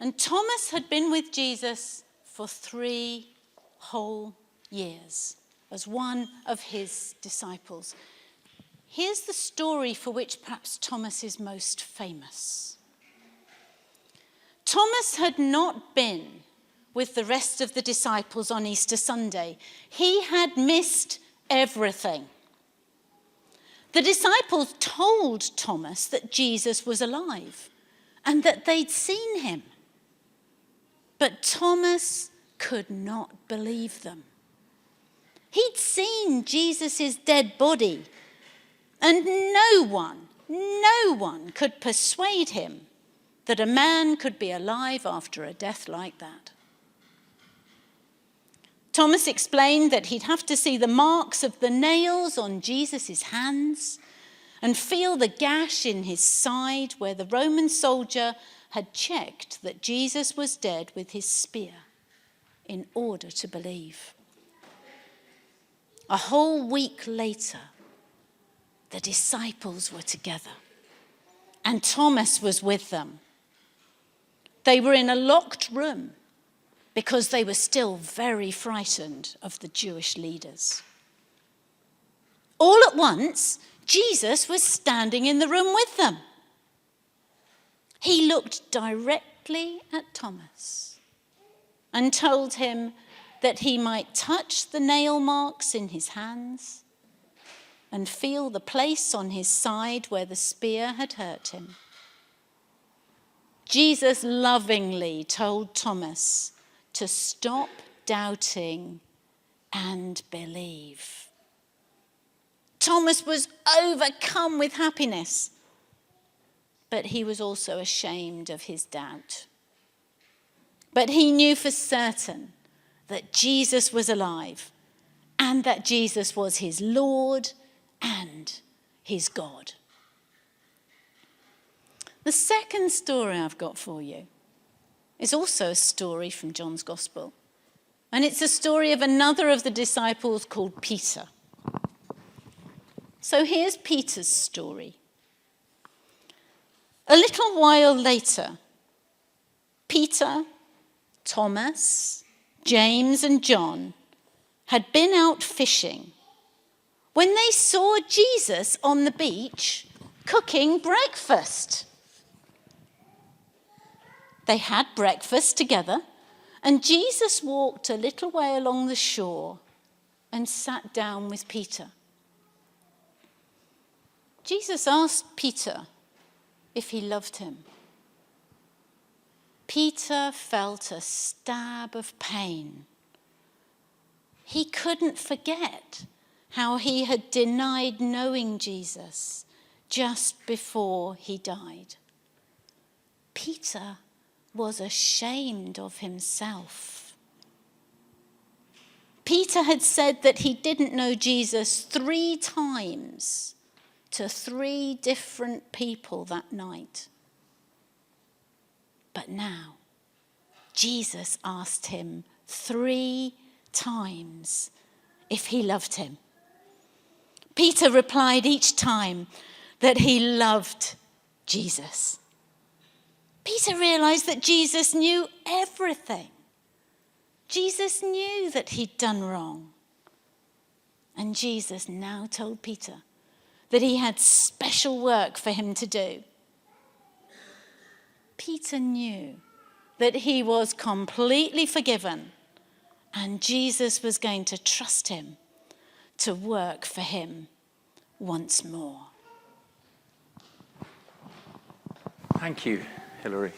And Thomas had been with Jesus for 3 whole years as one of his disciples. Here's the story for which perhaps Thomas is most famous. Thomas had not been with the rest of the disciples on Easter Sunday. He had missed everything. The disciples told Thomas that Jesus was alive and that they'd seen him. But Thomas could not believe them. He'd seen Jesus' dead body, and no one could persuade him that a man could be alive after a death like that. Thomas explained that he'd have to see the marks of the nails on Jesus' hands and feel the gash in his side where the Roman soldier had checked that Jesus was dead with his spear in order to believe. A whole week later, the disciples were together, and Thomas was with them. They were in a locked room because they were still very frightened of the Jewish leaders. All at once, Jesus was standing in the room with them. He looked directly at Thomas and told him that he might touch the nail marks in his hands and feel the place on his side where the spear had hurt him. Jesus lovingly told Thomas to stop doubting and believe. Thomas was overcome with happiness, but he was also ashamed of his doubt. But he knew for certain that Jesus was alive and that Jesus was his Lord and his God. The second story I've got for you is also a story from John's Gospel. And it's a story of another of the disciples called Peter. So here's Peter's story. A little while later, Peter, Thomas, James, and John had been out fishing when they saw Jesus on the beach cooking breakfast. They had breakfast together, and Jesus walked a little way along the shore and sat down with Peter. Jesus asked Peter if he loved him. Peter felt a stab of pain. He couldn't forget how he had denied knowing Jesus just before he died. Peter was ashamed of himself. Peter had said that he didn't know Jesus 3 times to 3 different people that night. But now, Jesus asked him 3 times if he loved him. Peter replied each time that he loved Jesus. Peter realized that Jesus knew everything. Jesus knew that he'd done wrong. And Jesus now told Peter that he had special work for him to do. Peter knew that he was completely forgiven, and Jesus was going to trust him to work for him once more. Thank you, Hilary.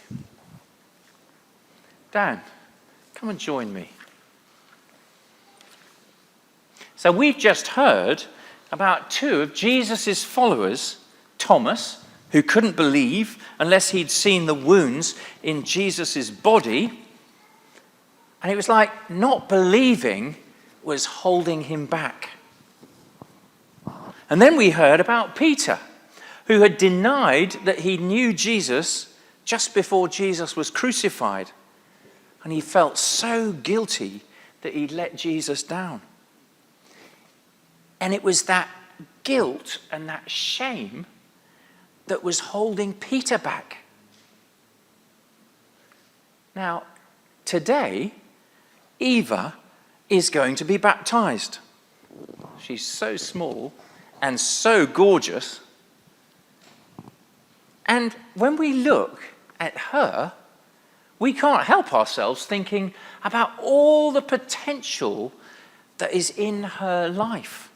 Dan, come and join me. So we've just heard about 2 of Jesus' followers, Thomas, who couldn't believe unless he'd seen the wounds in Jesus' body. And it was like not believing was holding him back. And then we heard about Peter, who had denied that he knew Jesus just before Jesus was crucified. And he felt so guilty that he'd let Jesus down. And it was that guilt and that shame that was holding Peter back. Now, today, Eva is going to be baptized. She's so small and so gorgeous. And when we look at her, we can't help ourselves thinking about all the potential that is in her life.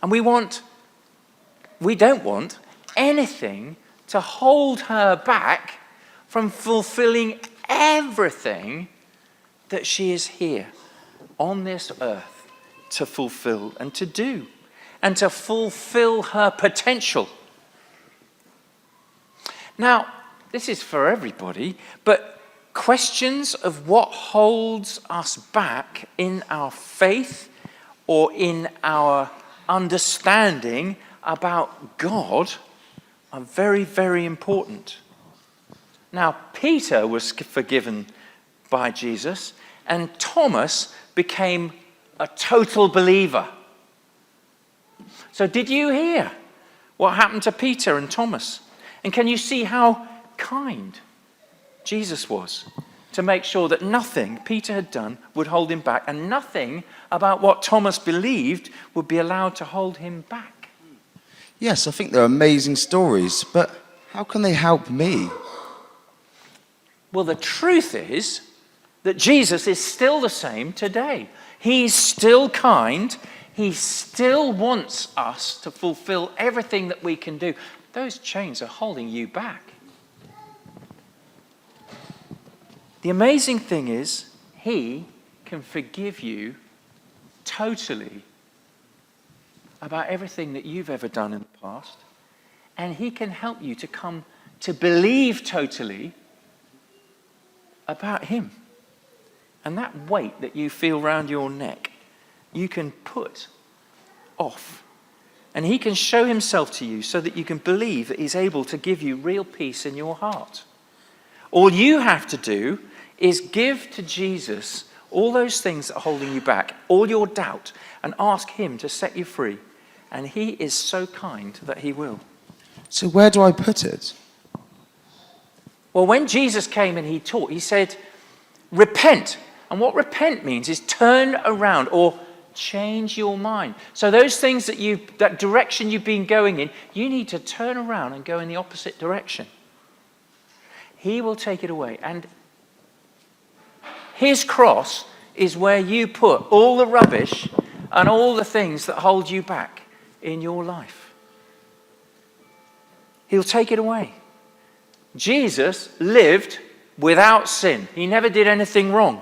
And we don't want anything to hold her back from fulfilling everything that she is here on this earth to fulfill and to do, and to fulfill her potential. Now, this is for everybody, but questions of what holds us back in our faith or in our understanding about God are very, very important. Now, Peter was forgiven by Jesus, and Thomas became a total believer. So did you hear what happened to Peter and Thomas? And can you see how kind Jesus was to make sure that nothing Peter had done would hold him back, and nothing about what Thomas believed would be allowed to hold him back? Yes, I think they're amazing stories, but how can they help me? Well, the truth is that Jesus is still the same today. He's still kind. He still wants us to fulfill everything that we can do. Those chains are holding you back. The amazing thing is, he can forgive you totally about everything that you've ever done in the past. And he can help you to come to believe totally about him. And that weight that you feel round your neck, you can put off. And he can show himself to you so that you can believe that he's able to give you real peace in your heart. All you have to do is give to Jesus all those things that are holding you back, all your doubt, and ask him to set you free. And he is so kind that he will. So where do I put it? Well, when Jesus came and he taught, he said, repent. And what repent means is turn around or change your mind. So those things that direction you've been going in, you need to turn around and go in the opposite direction. He will take it away. And his cross is where you put all the rubbish and all the things that hold you back in your life. He'll take it away. Jesus lived without sin. He never did anything wrong.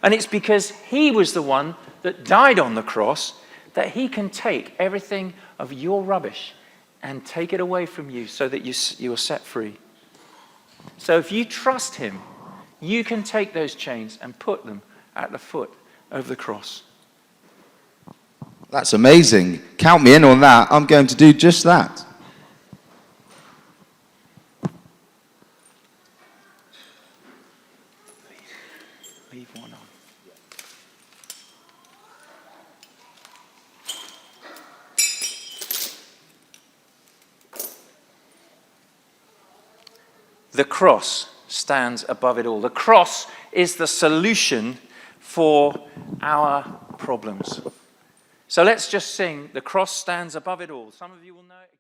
And it's because he was the one that died on the cross that he can take everything of your rubbish and take it away from you so that you are set free. So if you trust him, you can take those chains and put them at the foot of the cross. That's amazing. Count me in on that. I'm going to do just that. Leave one on. The cross stands above it all. The cross is the solution for our problems. So let's just sing, "The cross stands above it all." Some of you will know it.